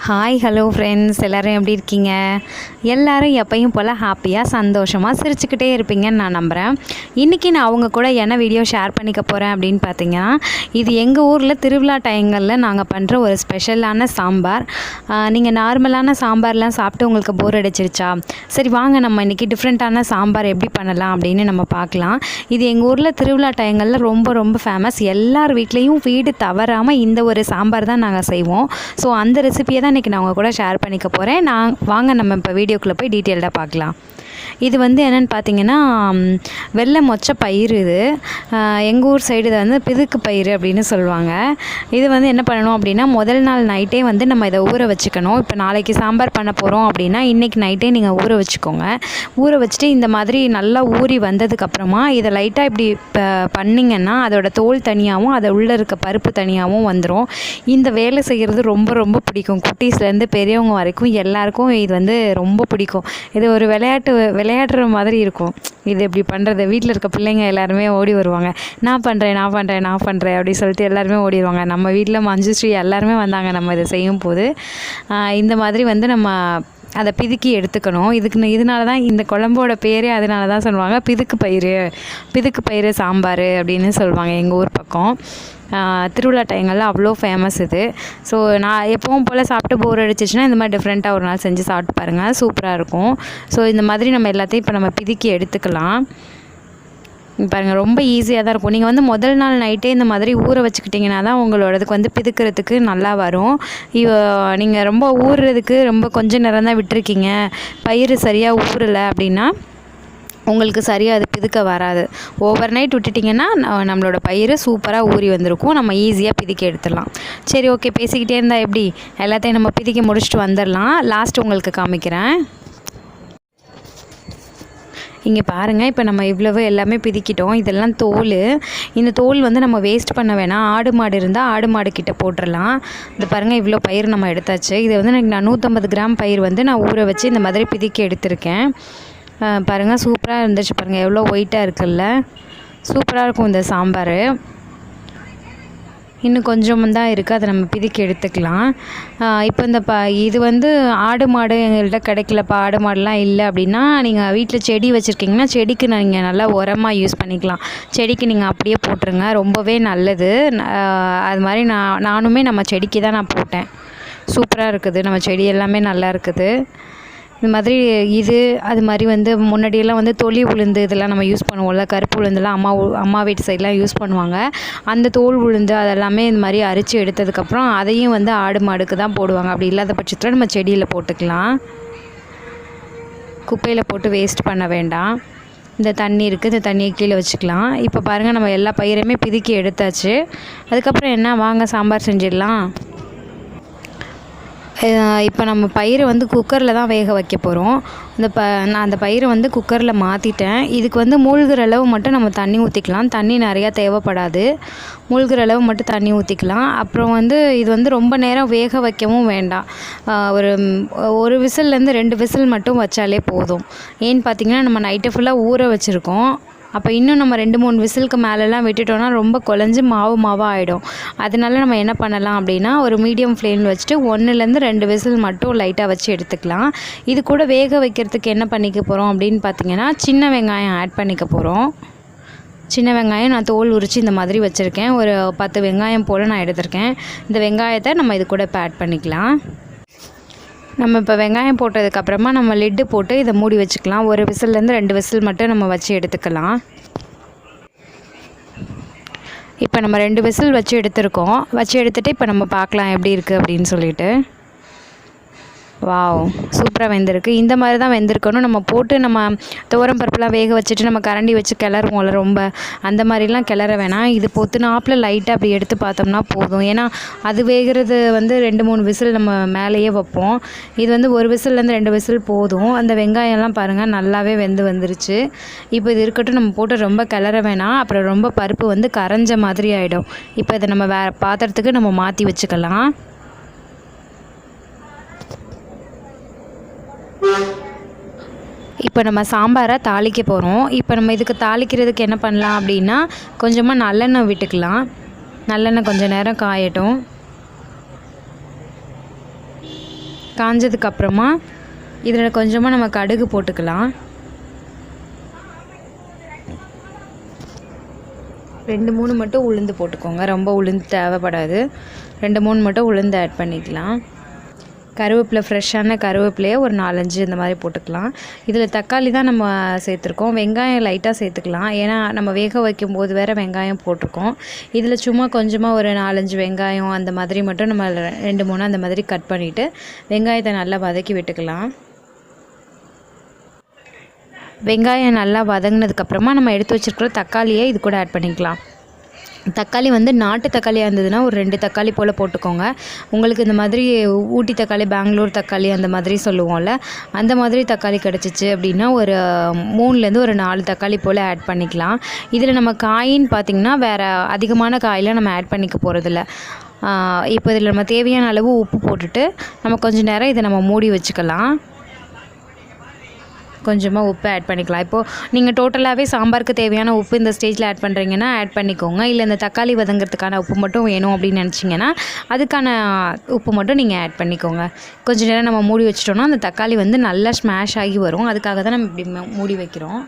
Hi hello friends, எல்லோரும் எப்படி இருக்கீங்க? எல்லோரும் எப்பயும் போல் ஹாப்பியாக சந்தோஷமாக சிரிச்சுக்கிட்டே இருப்பீங்கன்னு நான் நம்புகிறேன். இன்றைக்கி நான் அவங்க கூட என்ன வீடியோ ஷேர் பண்ணிக்க போகிறேன் அப்படின்னு பார்த்தீங்கன்னா, இது எங்கள் ஊரில் திருவிழா டைங்களில் நாங்கள் பண்ணுற ஒரு ஸ்பெஷலான சாம்பார். நீங்கள் நார்மலான சாம்பார்லாம் சாப்பிட்டு உங்களுக்கு போர் அடிச்சிருச்சா? சரி வாங்க நம்ம இன்றைக்கி டிஃப்ரெண்ட்டான சாம்பார் எப்படி பண்ணலாம் அப்படின்னு நம்ம பார்க்கலாம். இது எங்கள் ஊரில் திருவிழா டைங்களில் ரொம்ப ரொம்ப ஃபேமஸ். எல்லார் வீட்லேயும் வீடு தவறாமல் இந்த ஒரு சாம்பார் தான் நாங்கள் செய்வோம். ஸோ அந்த ரெசிபியை தான் இன்றைக்கி நான் உங்கள் கூட ஷேர் பண்ணிக்க போகிறேன். வாங்க நம்ம இப்போ வீடியோக்குள்ளே போய் டீட்டெயில்டாக பார்க்கலாம். இது வந்து என்னென்னு பார்த்தீங்கன்னா, வெள்ளை மொச்சை பயிர். இது எங்கள் ஊர் சைடு இதை வந்து பிதுக்கு பயிர் அப்படின்னு சொல்லுவாங்க. இது வந்து என்ன பண்ணணும் அப்படின்னா, முதல் நாள் நைட்டே வந்து நம்ம இதை ஊற வச்சுக்கணும். இப்போ நாளைக்கு சாம்பார் பண்ண போகிறோம் அப்படின்னா இன்றைக்கி நைட்டே நீங்கள் ஊற வச்சுக்கோங்க. ஊற வச்சுட்டு இந்த மாதிரி நல்லா ஊறி வந்ததுக்கப்புறமா இதை லைட்டாக இப்படி பண்ணிங்கன்னா அதோட தோல் தனியாகவும் அதை உள்ளே இருக்க பருப்பு தனியாகவும் வந்துடும். இந்த வேலை செய்கிறது ரொம்ப ரொம்ப பிடிக்கும். குட்டீஸ்லேருந்து பெரியவங்க வரைக்கும் எல்லாருக்கும் இது வந்து ரொம்ப பிடிக்கும். இது ஒரு விளையாடுற மாதிரி இருக்கும். இது எப்படி பண்ணுறது, வீட்டில் இருக்க பிள்ளைங்க எல்லாருமே ஓடி வருவாங்க. நான் பண்ணுறேன் அப்படி சொல்லிட்டு எல்லாருமே ஓடிடுவாங்க. நம்ம வீட்டில் மஞ்சுஸ்ரீ எல்லாருமே வந்தாங்க நம்ம இதை செய்யும் போது. இந்த மாதிரி வந்து நம்ம அதை பிதுக்கி எடுத்துக்கணும். இதனால தான் இந்த குழம்போட பேரே அதனால தான் சொல்லுவாங்க பிதுக்கு பயிறு சாம்பார் அப்படின்னு சொல்லுவாங்க எங்கள் ஊர் பக்கம். திருவிழா டைங்களில் அவ்வளோ ஃபேமஸ் இது. ஸோ நான் எப்பவும் போல் சாப்பிட்டு போர் அடிச்சிச்சுன்னா இந்த மாதிரி டிஃப்ரெண்ட்டாக ஒரு நாள் செஞ்சு சாப்பிட்டு பாருங்கள், சூப்பராக இருக்கும். ஸோ இந்த மாதிரி நம்ம எல்லாத்தையும் இப்போ நம்ம பிதுக்கி எடுத்துக்கலாம். பாருங்கள், ரொம்ப ஈஸியாக தான் இருக்கும். நீங்கள் வந்து முதல் நாள் நைட்டே இந்த மாதிரி ஊற வச்சுக்கிட்டிங்கன்னா தான் உங்களோடதுக்கு வந்து பிதுக்கிறதுக்கு நல்லா வரும். நீங்கள் ரொம்ப ஊறுறதுக்கு ரொம்ப கொஞ்சம் நேரம் தான் விட்டுருக்கீங்க, பயிர் சரியாக ஊறலை அப்படின்னா உங்களுக்கு சரியாக அது பிதுக்க வராது. ஓவர் நைட் விட்டுட்டிங்கன்னா நம்மளோட பயிர் சூப்பராக ஊறி வந்திருக்கும். நம்ம ஈஸியாக பிதுக்கி எடுத்துடலாம். சரி, ஓகே, பேசிக்கிட்டே இருந்தால் எப்படி, எல்லாத்தையும் நம்ம பிதுக்கி முடிச்சுட்டு வந்துடலாம். லாஸ்ட் உங்களுக்கு காமிக்கிறேன். இங்கே பாருங்கள், இப்போ நம்ம இவ்வளவு எல்லாமே பிதுக்கிட்டோம். இதெல்லாம் தோல். இந்த தோல் வந்து நம்ம வேஸ்ட் பண்ண வேணாம். ஆடு மாடு இருந்தால் ஆடு மாடு கிட்ட போட்டுடலாம். இது பாருங்கள், இவ்வளோ பயிர் நம்ம எடுத்தாச்சு. இதை வந்து நான் 150 கிராம் பயிர் வந்து நான் ஊற வச்சு இந்த மாதிரி பிதுக்கி எடுத்திருக்கேன். பாருங்கள், சூப்பராக இருந்துச்சு. பாருங்கள் எவ்வளோ ஒயிட்டாக இருக்குல்ல, சூப்பராக இருக்கும் இந்த சாம்பார். இன்னும் கொஞ்சம் தான் இருக்குது, அதை நம்ம பிதுக்கி எடுத்துக்கலாம். இப்போ இந்த இது வந்து ஆடு மாடு எங்கள்கிட்ட கிடைக்கலப்பா, ஆடு மாடுலாம் இல்லை அப்படின்னா நீங்கள் வீட்டில் செடி வச்சுருக்கீங்கன்னா செடிக்கு நீங்கள் நல்லா உரமாக யூஸ் பண்ணிக்கலாம். செடிக்கு நீங்கள் அப்படியே போட்டுருங்க, ரொம்பவே நல்லது. அது மாதிரி நானுமே நம்ம செடிக்கு தான் நான் போட்டேன். சூப்பராக இருக்குது, நம்ம செடி எல்லாமே நல்லா இருக்குது. இந்த மாதிரி அது மாதிரி வந்து முன்னாடியெல்லாம் வந்து தொளி உளுந்து இதெல்லாம் நம்ம யூஸ் பண்ணுவோம்ல, கருப்பு உளுந்துலாம் அம்மா வீட்டு சைட்லாம் யூஸ் பண்ணுவாங்க. அந்த தோல் உளுந்து அதெல்லாமே இந்த மாதிரி அரிச்சு எடுத்ததுக்கப்புறம் அதையும் வந்து ஆடு மாடுக்கு தான் போடுவாங்க. அப்படி இல்லாத பட்சத்தில் நம்ம செடியில் போட்டுக்கலாம். குப்பையில் போட்டு வேஸ்ட் பண்ண வேண்டாம். இந்த தண்ணி இருக்குது, இந்த தண்ணியை கீழே வச்சுக்கலாம். இப்போ பாருங்கள், நம்ம எல்லா பயிருமே பிதுக்கி எடுத்தாச்சு. அதுக்கப்புறம் என்ன, வாங்க சாம்பார் செஞ்சிடலாம். இப்போ நம்ம பயிரை வந்து குக்கரில் தான் வேக வைக்க போகிறோம். நான் அந்த பயிரை வந்து குக்கரில் மாற்றிட்டேன். இதுக்கு வந்து மூழ்கிற அளவு மட்டும் நம்ம தண்ணி ஊற்றிக்கலாம். தண்ணி நிறையா தேவைப்படாது, மூழ்கிற அளவு மட்டும் தண்ணி ஊற்றிக்கலாம். அப்புறம் வந்து இது வந்து ரொம்ப நேரம் வேக வைக்கவும் வேண்டாம். ஒரு விசில்லேருந்து 2 விசில் மட்டும் வச்சாலே போதும். ஏன்னு பார்த்தீங்கன்னா நம்ம நைட்டு ஃபுல்லாக ஊற வச்சுருக்கோம். அப்போ இன்னும் நம்ம 2-3 விசிலுக்கு மேலெலாம் விட்டுட்டோன்னா ரொம்ப குழஞ்சி மாவாக ஆகிடும். அதனால நம்ம என்ன பண்ணலாம் அப்படின்னா, ஒரு மீடியம் ஃப்ளேமில் வச்சுட்டு 1லேருந்து 2 விசில் மட்டும் லைட்டாக வச்சு எடுத்துக்கலாம். இது கூட வேக வைக்கிறதுக்கு என்ன பண்ணிக்க போகிறோம் அப்படின்னு பார்த்தீங்கன்னா, சின்ன வெங்காயம் ஆட் பண்ணிக்க போகிறோம். சின்ன வெங்காயம் நான் தோல் உரித்து இந்த மாதிரி வச்சுருக்கேன். ஒரு 10 வெங்காயம் போல் நான் எடுத்திருக்கேன். இந்த வெங்காயத்தை நம்ம இது கூட இப்போ ஆட் பண்ணிக்கலாம். நம்ம இப்போ வெங்காயம் போட்டதுக்கப்புறமா நம்ம லிட்டு போட்டு இதை மூடி வச்சுக்கலாம். ஒரு விசில்லேருந்து 2 விசில் மட்டும் நம்ம வச்சு எடுத்துக்கலாம். இப்போ நம்ம 2 விசில் வச்சு எடுத்துகிட்டு இப்போ நம்ம பார்க்கலாம் எப்படி இருக்குது அப்படின்னு சொல்லிட்டு. வாவ், சூப்பராக வெந்திருக்கு. இந்த மாதிரி தான் வெந்திருக்கணும். நம்ம போட்டு நம்ம துவரம் பருப்புலாம் வேக வச்சுட்டு நம்ம கரண்டி வச்சு கிளறுவோம்ல, ரொம்ப அந்த மாதிரிலாம் கிளற வேணாம். இது பொத்துனாப்பில் லைட்டாக அப்படி எடுத்து பார்த்தோம்னா போதும். ஏன்னா அது வேகிறது வந்து 2-3 விசில் நம்ம மேலேயே வைப்போம். இது வந்து ஒரு விசில்லேருந்து 2 விசில் போதும். அந்த வெங்காயம்லாம் பாருங்கள் நல்லாவே வந்துருச்சு. இப்போ இது இருக்கட்டும், நம்ம போட்டு ரொம்ப கிளற வேணாம். அப்புறம் ரொம்ப பருப்பு வந்து கரைஞ்ச மாதிரி ஆகிடும். இப்போ இதை நம்ம வேறு பாத்திரத்துக்கு நம்ம மாற்றி வச்சுக்கலாம். இப்போ நம்ம சாம்பாரை தாளிக்க போகிறோம். இப்போ நம்ம இதுக்கு தாளிக்கிறதுக்கு என்ன பண்ணலாம் அப்படின்னா, கொஞ்சமாக நல்லெண்ணெய் விட்டுக்கலாம். நல்லெண்ணெய் கொஞ்சம் நேரம் காயட்டும். காஞ்சதுக்கப்புறமா இதில் கொஞ்சமாக நம்ம கடுகு போட்டுக்கலாம். 2-3 மட்டும் உளுந்து போட்டுக்கோங்க, ரொம்ப உளுந்து தேவைப்படாது. 2-3 மட்டும் உளுந்து ஆட் பண்ணிக்கலாம். கருவேப்பிலை, ஃப்ரெஷ்ஷான கருவேப்பிலையே ஒரு 4-5 இந்த மாதிரி போட்டுக்கலாம். இதில் தக்காளி தான் நம்ம சேர்த்துருக்கோம். வெங்காயம் லைட்டாக சேர்த்துக்கலாம், ஏன்னா நம்ம வேக வைக்கும்போது வேறு வெங்காயம் போட்டிருக்கோம். இதில் சும்மா கொஞ்சமாக ஒரு 4-5 வெங்காயம் அந்த மாதிரி மட்டும் நம்ம 2-3 அந்த மாதிரி கட் பண்ணிவிட்டு வெங்காயத்தை நல்லா வதக்கி விட்டுக்கலாம். வெங்காயம் நல்லா வதங்கினதுக்கப்புறமா நம்ம எடுத்து வச்சுருக்கிற தக்காளியை இது கூட ஆட் பண்ணிக்கலாம். தக்காளி வந்து நாட்டு தக்காளியாக இருந்ததுன்னா ஒரு 2 தக்காளி போல் போட்டுக்கோங்க. உங்களுக்கு இந்த மாதிரி ஊட்டி தக்காளி, பெங்களூர் தக்காளி அந்த மாதிரி சொல்லுவோம்ல, அந்த மாதிரி தக்காளி கிடச்சிச்சு அப்படின்னா ஒரு 3லேருந்து ஒரு 4 தக்காளி போல் ஆட் பண்ணிக்கலாம். இதில் நம்ம காயின்னு பார்த்திங்கன்னா வேறு அதிகமான காயெலாம் நம்ம ஆட் பண்ணிக்க போகிறதில்ல. இப்போ இதில் நம்ம தேவையான அளவு உப்பு போட்டுட்டு நம்ம கொஞ்சம் நேரம் இதை நம்ம மூடி வச்சுக்கலாம். கொஞ்சமாக உப்பு ஆட் பண்ணிக்கலாம். இப்போது நீங்கள் டோட்டலாகவே சாம்பாருக்கு தேவையான உப்பு இந்த ஸ்டேஜில் ஆட் பண்ணுறீங்கன்னா ஆட் பண்ணிக்கோங்க. இல்லை இந்த தக்காளி வதங்கிறதுக்கான உப்பு மட்டும் வேணும் அப்படின்னு நினச்சிங்கன்னா அதுக்கான உப்பு மட்டும் நீங்கள் ஆட் பண்ணிக்கோங்க. கொஞ்சம் நேரம் நம்ம மூடி வச்சிட்டோம்னா அந்த தக்காளி வந்து நல்லா ஸ்மாஷ் ஆகி வரும். அதுக்காக தான் நம்ம இப்படி மூடி வைக்கிறோம்.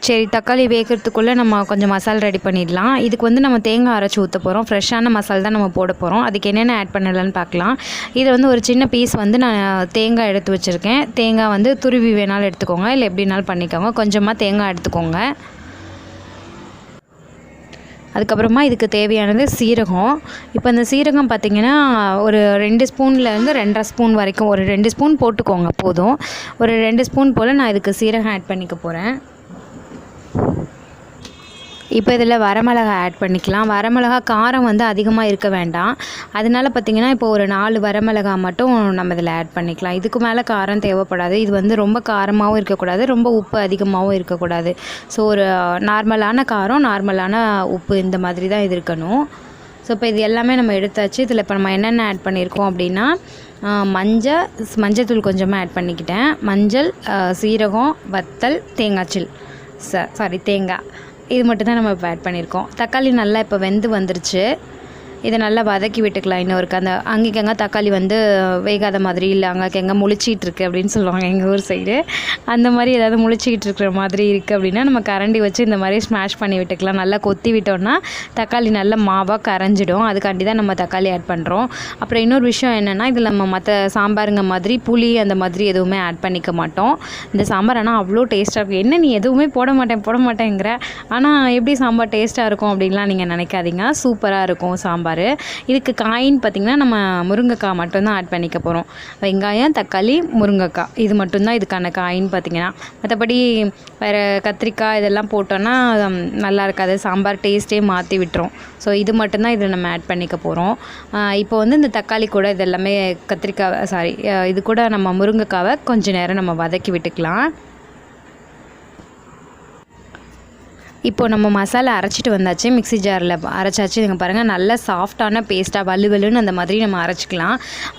சரி, தக்காளி வேகிறதுக்குள்ளே நம்ம கொஞ்சம் மசாலா ரெடி பண்ணிடலாம். இதுக்கு வந்து நம்ம தேங்காய் அரைச்சி ஊற்ற போகிறோம். ஃப்ரெஷ்ஷான மசாலா தான் நம்ம போட போகிறோம். அதுக்கு என்னென்ன ஆட் பண்ணலான்னு பார்க்கலாம். இது வந்து ஒரு சின்ன பீஸ் வந்து நான் தேங்காய் எடுத்து வச்சுருக்கேன். தேங்காய் வந்து துருவி வேணாலும் எடுத்துக்கோங்க, இல்லை எப்படினாலும் பண்ணிக்கோங்க. கொஞ்சமாக தேங்காய் எடுத்துக்கோங்க. அதுக்கப்புறமா இதுக்கு தேவையானது சீரகம். இப்போ இந்த சீரகம் பார்த்திங்கன்னா ஒரு 2 ஸ்பூன்லேருந்து 2.5 ஸ்பூன் வரைக்கும், ஒரு 2 ஸ்பூன் போட்டுக்கோங்க போதும். ஒரு 2 ஸ்பூன் போல் நான் இதுக்கு சீரகம் ஆட் பண்ணிக்க போகிறேன். இப்போ இதில் வரமிளகா ஆட் பண்ணிக்கலாம். வரமிளகா காரம் வந்து அதிகமாக இருக்க வேண்டாம். அதனால பார்த்திங்கன்னா இப்போ ஒரு 4 வரமிளகா மட்டும் நம்ம இதில் ஆட் பண்ணிக்கலாம். இதுக்கு மேலே காரம் தேவைப்படாது. இது வந்து ரொம்ப காரமாகவும் இருக்கக்கூடாது, ரொம்ப உப்பு அதிகமாகவும் இருக்கக்கூடாது. ஸோ ஒரு நார்மலான காரம், நார்மலான உப்பு, இந்த மாதிரி தான் இது இருக்கணும். ஸோ இப்போ இது எல்லாமே நம்ம எடுத்தாச்சு. இதில் இப்போ நம்ம என்னென்ன ஆட் பண்ணியிருக்கோம் அப்படின்னா மஞ்சத்தூள் கொஞ்சமாக ஆட் பண்ணிக்கிட்டேன். மஞ்சள், சீரகம், வத்தல், தேங்காய், இது மட்டும் தான் நம்ம இப்போ ஆட் பண்ணியிருக்கோம். தக்காளி நல்லா இப்போ வெந்து வந்துருச்சு. இதை நல்லா வதக்கி விட்டுக்கலாம். இன்னொருக்கு அந்த அங்கேங்க தக்காளி வந்து வேகாத மாதிரி, இல்லை அங்கேங்க முழிச்சிட்டு இருக்குது அப்படின்னு சொல்லுவாங்க எங்கள் ஊர் சைடு. அந்த மாதிரி ஏதாவது முழிச்சிக்கிட்டு இருக்கிற மாதிரி இருக்குது அப்படின்னா நம்ம கரண்டி வச்சு இந்த மாதிரி ஸ்மாஷ் பண்ணி விட்டுக்கலாம். நல்லா கொத்தி விட்டோம்னா தக்காளி நல்ல மாவாக கரைஞ்சிடும். அதுக்காண்டி தான் நம்ம தக்காளி ஆட் பண்ணுறோம். அப்புறம் இன்னொரு விஷயம் என்னென்னா, இதில் நம்ம மற்ற சாம்பாருங்க மாதிரி புளி அந்த மாதிரி எதுவுமே ஆட் பண்ணிக்க மாட்டோம். இந்த சாம்பார் ஆனால் அவ்வளோ டேஸ்ட்டாக இருக்கும். என்ன நீ எதுவுமே போட மாட்டேங்கிற, ஆனால் எப்படி சாம்பார் டேஸ்ட்டாக இருக்கும் அப்படின்லாம் நீங்கள் நினைக்காதீங்க. சூப்பராக இருக்கும் சாம்பார். இதுக்கு காயின்னு பார்த்திங்கன்னா நம்ம முருங்கைக்காய் மட்டும்தான் ஆட் பண்ணிக்க போகிறோம். வெங்காயம், தக்காளி, முருங்கைக்காய், இது மட்டும்தான் இதுக்கான காயின்னு பார்த்திங்கன்னா. மற்றபடி வேறு கத்திரிக்காய் இதெல்லாம் போட்டோன்னா நல்லா இருக்காது, சாம்பார் டேஸ்ட்டே மாற்றி விட்டுரும். ஸோ இது மட்டும்தான் இதில் நம்ம ஆட் பண்ணிக்க போகிறோம். இப்போ வந்து இந்த தக்காளி கூட இதெல்லாமே இது கூட நம்ம முருங்கைக்காவை கொஞ்சம் நேரம் நம்ம வதக்கி விட்டுக்கலாம். இப்போ நம்ம மசாலா அரைச்சிட்டு வந்தாச்சு. மிக்ஸி ஜாரில் அரைச்சாச்சு. நீங்கள் பாருங்கள், நல்ல சாஃப்டான பேஸ்ட்டாக வலுவலுன்னு அந்த மாதிரி நம்ம அரைச்சிக்கலாம்.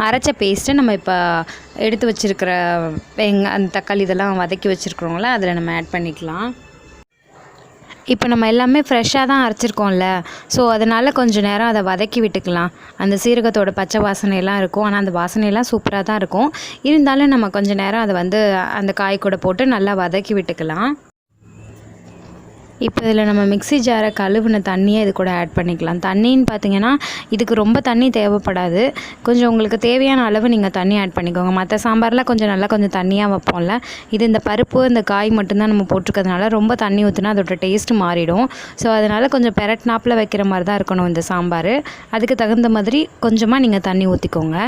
அரைச்ச பேஸ்ட்டை நம்ம இப்போ எடுத்து வச்சுருக்கிற அந்த தக்காளி இதெல்லாம் வதக்கி வச்சுருக்குறோங்கள, அதில் நம்ம ஆட் பண்ணிக்கலாம். இப்போ நம்ம எல்லாமே ஃப்ரெஷ்ஷாக தான் அரைச்சிருக்கோம்ல, ஸோ அதனால் கொஞ்சம் நேரம் அதை வதக்கி விட்டுக்கலாம். அந்த சீரகத்தோட பச்சை வாசனையெல்லாம் இருக்கும், ஆனால் அந்த வாசனையெல்லாம் சூப்பராக தான் இருக்கும். இருந்தாலும் நம்ம கொஞ்சம் நேரம் அதை வந்து அந்த காய் கூட போட்டு நல்லா வதக்கி விட்டுக்கலாம். இப்போ இதில் நம்ம மிக்ஸி ஜாரை கழுவுன தண்ணியை இது கூட ஆட் பண்ணிக்கலாம். தண்ணின்னு பார்த்திங்கன்னா இதுக்கு ரொம்ப தண்ணி தேவைப்படாது. கொஞ்சம் உங்களுக்கு தேவையான அளவு நீங்கள் தண்ணி ஆட் பண்ணிக்கோங்க. மற்ற சாம்பாரில் கொஞ்சம் தண்ணியாக வைப்போம்ல, இது இந்த பருப்பு இந்த காய் மட்டும்தான் நம்ம போட்டிருக்கிறதுனால ரொம்ப தண்ணி ஊற்றினா அதோட டேஸ்ட்டு மாறிடும். ஸோ அதனால் கொஞ்சம் பெரட்னாப்பில் வைக்கிற மாதிரி தான் இருக்கணும் இந்த சாம்பார். அதுக்கு தகுந்த மாதிரி கொஞ்சமாக நீங்கள் தண்ணி ஊற்றிக்கோங்க.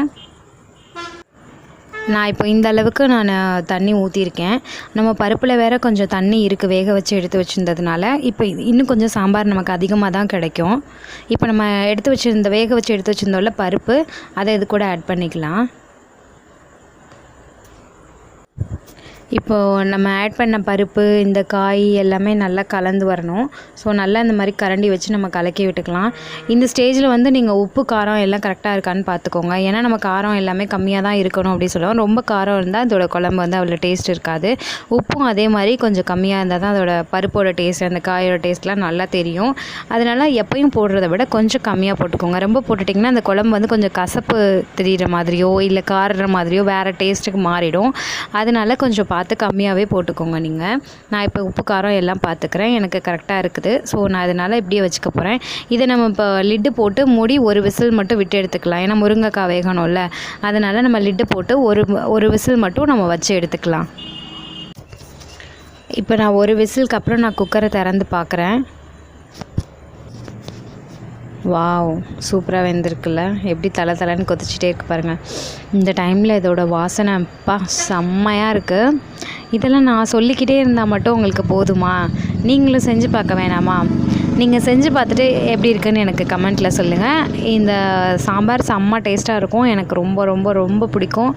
நான் இப்போ இந்த அளவுக்கு நான் தண்ணி ஊற்றிருக்கேன். நம்ம பருப்பில் வேறு கொஞ்சம் தண்ணி இருக்குது, வேக வச்சு எடுத்து வச்சுருந்ததுனால இப்போ இன்னும் கொஞ்சம் சாம்பார் நமக்கு அதிகமாக தான் கிடைக்கும். இப்போ நம்ம வேக வச்சு எடுத்து வச்சுருந்தோம்ல பருப்பு, அதை இது கூட ஆட் பண்ணிக்கலாம். இப்போது நம்ம ஆட் பண்ண பருப்பு இந்த காய் எல்லாமே நல்லா கலந்து வரணும். ஸோ நல்லா இந்த மாதிரி கரண்டி வச்சு நம்ம கலக்கி விட்டுக்கலாம். இந்த ஸ்டேஜில் வந்து நீங்கள் உப்பு காரம் எல்லாம் கரெக்டாக இருக்கான்னு பார்த்துக்கோங்க. ஏன்னா நம்ம காரம் எல்லாமே கம்மியாக தான் இருக்கணும் அப்படின்னு சொல்லுவோம். ரொம்ப காரம் இருந்தால் அதோட குழம்பு வந்து அவ்வளோ டேஸ்ட் இருக்காது. உப்பும் அதே மாதிரி கொஞ்சம் கம்மியாக இருந்தால் தான் அதோட பருப்போட டேஸ்ட் அந்த காயோட டேஸ்ட்லாம் நல்லா தெரியும். அதனால் எப்பயும் போடுறத விட கொஞ்சம் கம்மியாக போட்டுக்கோங்க. ரொம்ப போட்டுட்டிங்கன்னா அந்த குழம்பு வந்து கொஞ்சம் கசப்பு தெரிகிற மாதிரியோ இல்லை காறுற மாதிரியோ வேறு டேஸ்ட்டுக்கு மாறிடும். அதனால் கொஞ்சம் பார்த்து கம்மியாகவே போட்டுக்கோங்க நீங்கள். நான் இப்போ உப்பு காரம் எல்லாம் பார்த்துக்கிறேன், எனக்கு கரெக்டாக இருக்குது. ஸோ நான் அதனால் இப்படியே வச்சுக்க போகிறேன். இதை நம்ம இப்போ லிட்டு போட்டு மூடி ஒரு விசில் மட்டும் விட்டு எடுத்துக்கலாம். ஏன்னா முருங்கைக்காய் வேகணும்ல, அதனால் நம்ம லிட்டு போட்டு ஒரு விசில் மட்டும் நம்ம வச்சு எடுத்துக்கலாம். இப்போ நான் ஒரு விசிலுக்கு அப்புறம் நான் குக்கரை திறந்து பார்க்குறேன். வாவ், சூப்பராக வெந்திருக்குல்ல, எப்படி தலைன்னு கொதிச்சிட்டே இருக்கு பாருங்கள். இந்த டைமில் இதோட வாசனை அப்பா செம்மையாக இருக்குது. இதெல்லாம் நான் சொல்லிக்கிட்டே இருந்தால் மட்டும் உங்களுக்கு போதுமா? நீங்களும் செஞ்சு பார்க்க வேணாமா? நீங்கள் செஞ்சு பார்த்துட்டு எப்படி இருக்குன்னு எனக்கு கமெண்ட்டில் சொல்லுங்கள். இந்த சாம்பார் செம்ம டேஸ்ட்டாக இருக்கும். எனக்கு ரொம்ப ரொம்ப ரொம்ப பிடிக்கும்.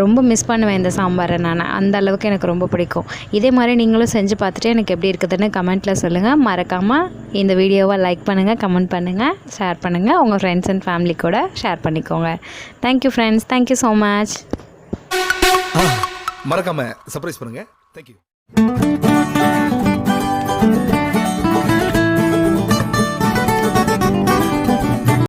ரொம்ப மிஸ் பண்ணுவேன் இந்த சாம்பாரை நான். அந்த அளவுக்கு எனக்கு ரொம்ப பிடிக்கும். இதே மாதிரி நீங்களும் செஞ்சு பார்த்துட்டு எனக்கு எப்படி இருக்குதுன்னு கமெண்ட்டில் சொல்லுங்கள். மறக்காமல் இந்த வீடியோவை லைக் பண்ணுங்கள், கமெண்ட் பண்ணுங்கள், ஷேர் பண்ணுங்கள். உங்கள் ஃப்ரெண்ட்ஸ் அண்ட் ஃபேமிலி கூட ஷேர் பண்ணிக்கோங்க. Thank you friends, thank you so much. மறக்காம சர்ப்ரைஸ் பண்ணுங்க. தேங்க்யூ.